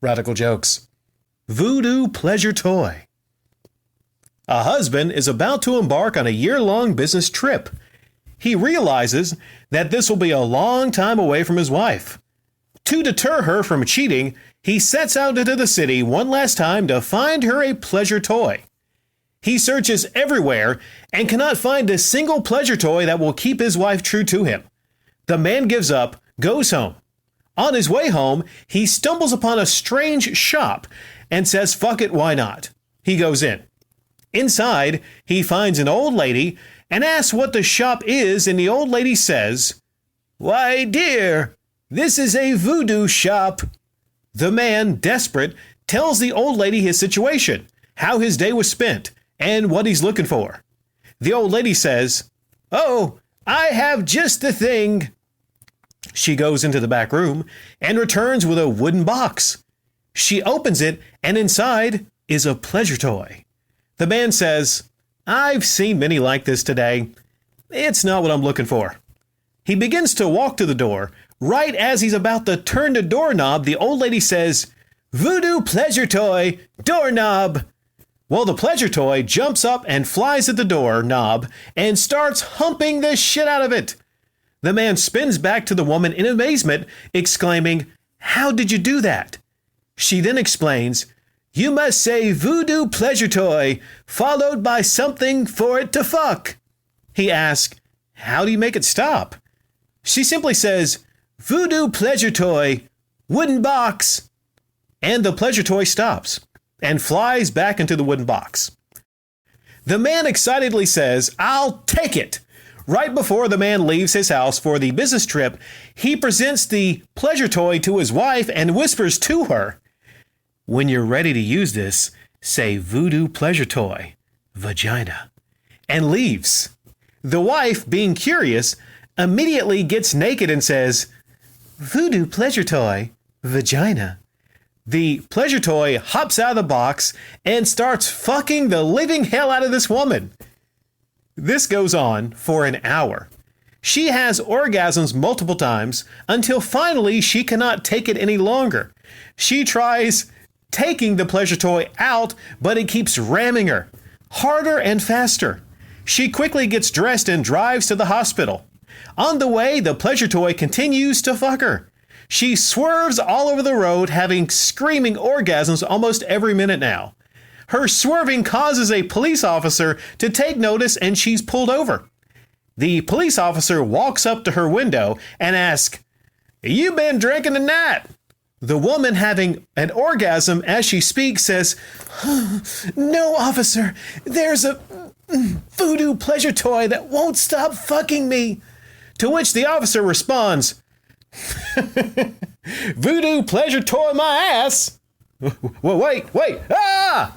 Radical jokes. Voodoo pleasure toy. A husband is about to embark on a year-long business trip. He realizes that this will be a long time away from his wife. To deter her from cheating, he sets out into the city one last time to find her a pleasure toy. He searches everywhere and cannot find a single pleasure toy that will keep his wife true to him. The man gives up, goes home. On his way home, he stumbles upon a strange shop and says, "Fuck it, why not?" He goes in. Inside, he finds an old lady and asks what the shop is, and the old lady says, "Why, dear, this is a voodoo shop." The man, desperate, tells the old lady his situation, how his day was spent, and what he's looking for. The old lady says, "Oh, I have just the thing." She goes into the back room and returns with a wooden box. She opens it, and inside is a pleasure toy. The man says, "I've seen many like this today. It's not what I'm looking for." He begins to walk to the door. Right as he's about to turn the doorknob, the old lady says, "Voodoo pleasure toy, doorknob." Well, the pleasure toy jumps up and flies at the doorknob and starts humping the shit out of it. The man spins back to the woman in amazement, exclaiming, "How did you do that?" She then explains, "You must say voodoo pleasure toy, followed by something for it to fuck." He asks, "How do you make it stop?" She simply says, "Voodoo pleasure toy, wooden box." And the pleasure toy stops and flies back into the wooden box. The man excitedly says, "I'll take it." Right before the man leaves his house for the business trip, he presents the pleasure toy to his wife and whispers to her, "When you're ready to use this, say voodoo pleasure toy, vagina," and leaves. The wife, being curious, immediately gets naked and says, "Voodoo pleasure toy, vagina." The pleasure toy hops out of the box and starts fucking the living hell out of this woman. This goes on for an hour. She has orgasms multiple times until finally she cannot take it any longer. She tries taking the pleasure toy out, but it keeps ramming her harder and faster. She quickly gets dressed and drives to the hospital. On the way, the pleasure toy continues to fuck her. She swerves all over the road, having screaming orgasms almost every minute now. Her swerving causes a police officer to take notice, and she's pulled over. The police officer walks up to her window and asks, "You been drinking tonight?" The woman, having an orgasm as she speaks, says, "No, officer, there's a voodoo pleasure toy that won't stop fucking me." To which the officer responds, "Voodoo pleasure toy my ass." Well, wait, ah!